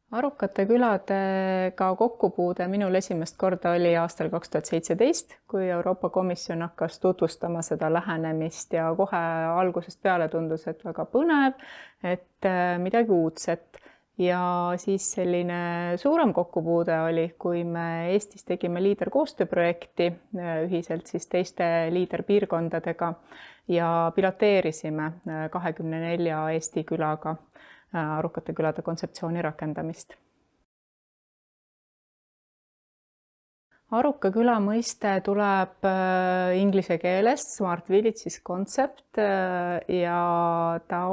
Arukate küladega kokkupuude minul esimest korda oli aastal 2017, kui Euroopa Komisjon hakkas tutvustama seda lähenemist ja kohe algusest peale tundus, et väga põnev, et midagi uudset. Ja siis selline suurem kokkupuude oli, kui me Eestis tegime liiderkoostööprojekti ühiselt siis teiste liiderpiirkondadega ja piloteerisime 24 Eesti külaga arukate külade kontseptsiooni rakendamist. Aruka küla mõiste tuleb inglise keelest Smart Villages kontsepт ja ta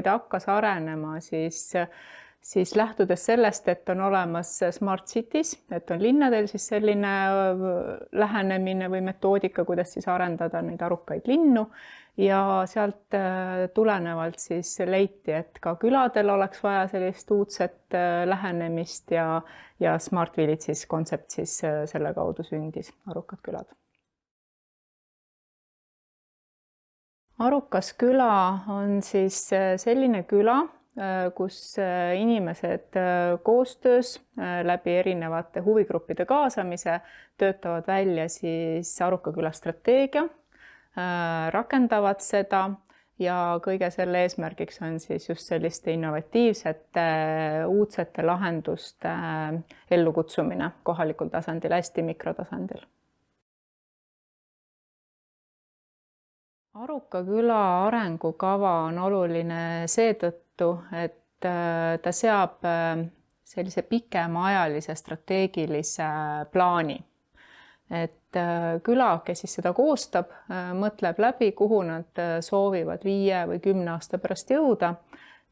hakkas arenema siis lähtudes sellest, et on olemas Smart Cities, et on linnadel siis selline lähenemine või metoodika, kuidas siis arendada neid arukaid linnu ja sealt tulenevalt siis leiti, et ka küladel oleks vaja sellist uudset lähenemist ja Smart Villages kontsept siis selle kaudu sündis Arukad külad. Arukas küla on siis selline küla, kus inimesed koostöös läbi erinevate huvigruppide kaasamise töötavad välja siis Aruka küla strateegia, rakendavad seda ja kõige selle eesmärgiks on siis just selliste innovatiivsete, uudsete lahenduste ellukutsumine kohalikul tasandil, hästi mikrotasandil. Aruka küla arengukava on oluline seetõttu, et ta seab sellise pikemaajalise strateegilise plaani. Et küla, kes siis seda koostab, mõtleb läbi, kuhu nad soovivad 5 või 10 aasta pärast jõuda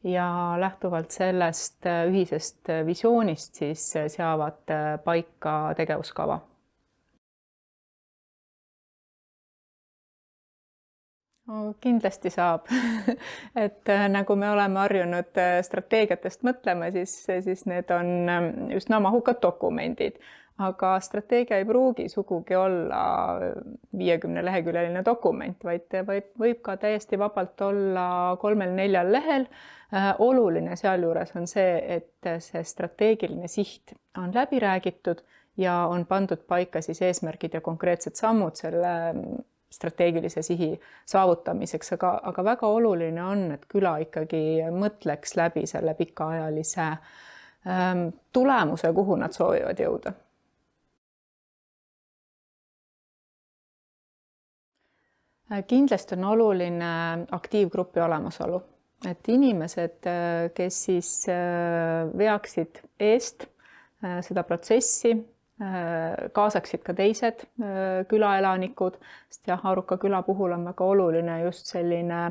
ja lähtuvalt sellest ühisest visioonist siis seavad paika tegevuskava. Kindlasti saab. Et nagu me oleme harjunud strateegiatest mõtlema, siis need on üsna mahukad dokumendid. Aga strateegia ei pruugi sugugi olla 50-leheküljeline dokument, vaid võib ka täiesti vabalt olla 3-4 lehel. Oluline sealjuures on see, et see strateegiline siht on läbi räägitud ja on pandud paika siis eesmärgid ja konkreetsed sammud selle strateegilise sihi saavutamiseks, aga väga oluline on, et küla ikkagi mõtleks läbi selle pikaajalise tulemuse, kuhu nad soovivad jõuda. Kindlasti on oluline aktiivgrupi olemasolu, et inimesed, kes siis veaksid eest seda protsessi, kaasaksid ka teised külaelanikud, sest jah, Aruka küla puhul on väga oluline just selline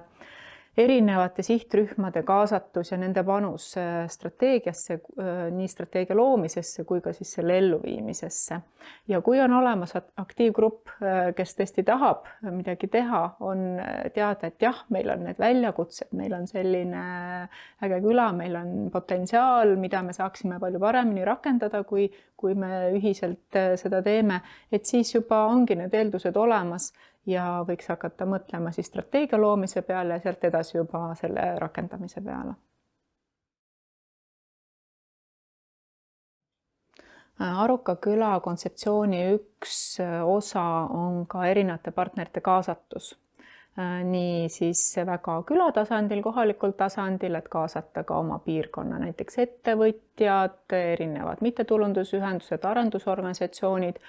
erinevate sihtrühmade kaasatus ja nende panus strateegiasse, nii strateegia loomisesse kui ka siis selle elluviimisesse. Ja kui on olemas aktiivgrupp, kes tõesti tahab midagi teha, on teada, et jah, meil on need väljakutsed, meil on selline äge küla, meil on potentsiaal, mida me saaksime palju paremini rakendada, kui me ühiselt seda teeme, et siis juba ongi need eeldused olemas ja võiks hakata mõtlema siis strateegia loomise peale ja sealt edasi juba selle rakendamise peale. Aruka küla kontseptsiooni üks osa on ka erinevate partnerite kaasatus. Nii siis väga külatasandil, kohalikul tasandil, et kaasata ka oma piirkonna näiteks ettevõtjad, erinevad mittetulundusühendused, arendusorganisatsioonid,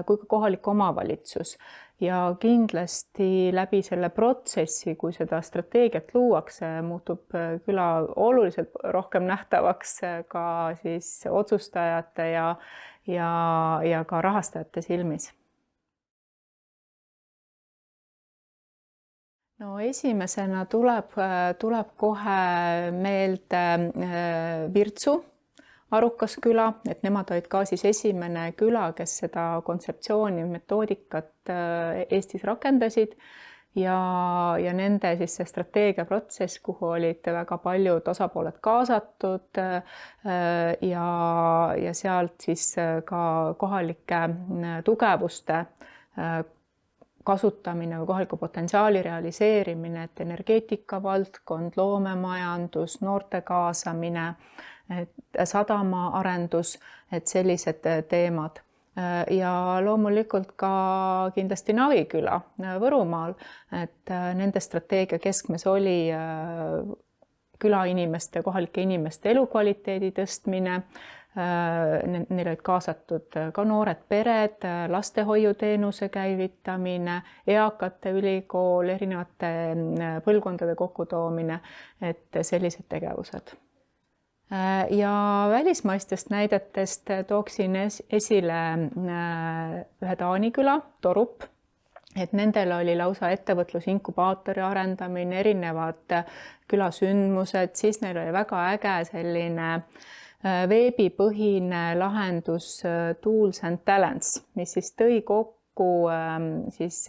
kui ka kohalik omavalitsus. Ja kindlasti läbi selle protsessi, kui seda strateegiat luuakse, muutub küla oluliselt rohkem nähtavaks ka siis otsustajate ja ka rahastajate silmis. No esimesena tuleb kohe meelde Virtsu Arukas küla, et nemad olid ka siis esimene küla, kes seda kontseptsiooni, metoodikat Eestis rakendasid ja nende siis see strateegiaprotsess, kuhu olid väga paljud osapooled kaasatud ja sealt siis ka kohalike tugevuste kasutamine või kohaliku potentsiaali realiseerimine, et energeetika valdkond, loomemajandus, noorte kaasamine, sadamaarendus, et sellised teemad. Ja loomulikult ka kindlasti Naviküla Võrumaal, et nende strateegia keskmes oli külainimeste, kohalike inimeste elukvaliteedi tõstmine. Neil olid kaasatud ka noored pered, lastehoiuteenuse käivitamine, eakate ülikool, erinevate põlvkondade kokkutoomine, et sellised tegevused. Ja välismaistest näidetest tooksin esile ühe Taani küla, Torup, et nendel oli lausa ettevõtlusinkubaatori arendamine, erinevad külasündmused, siis neil oli väga äge selline veebipõhine lahendus Tools and Talents, mis siis tõi kokku siis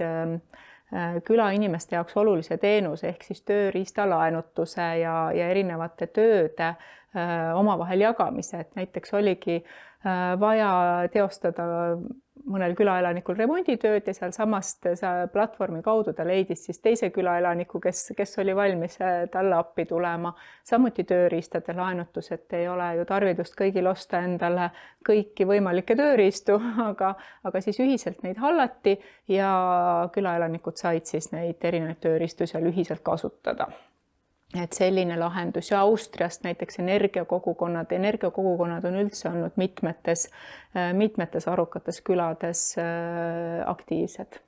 külainimeste jaoks olulise teenuse ehk siis tööriistalaenutuse ja erinevate tööde omavahel jagamise, et näiteks oligi vaja teostada mõnel külaelanikul remonditööd ja sealsamast platvormi kaudu ta leidis siis teise külaelaniku, kes oli valmis talle appi tulema. Samuti tööriistade laenutus, et ei ole ju tarvidust kõigil osta endale kõiki võimalikke tööriistu, aga siis ühiselt neid hallati ja külaelanikud said siis neid erinevaid tööriistu seal ühiselt kasutada. Et selline lahendus ja Austriast näiteks energiakogukonnad on üldse olnud mitmetes arukates külades aktiivsed.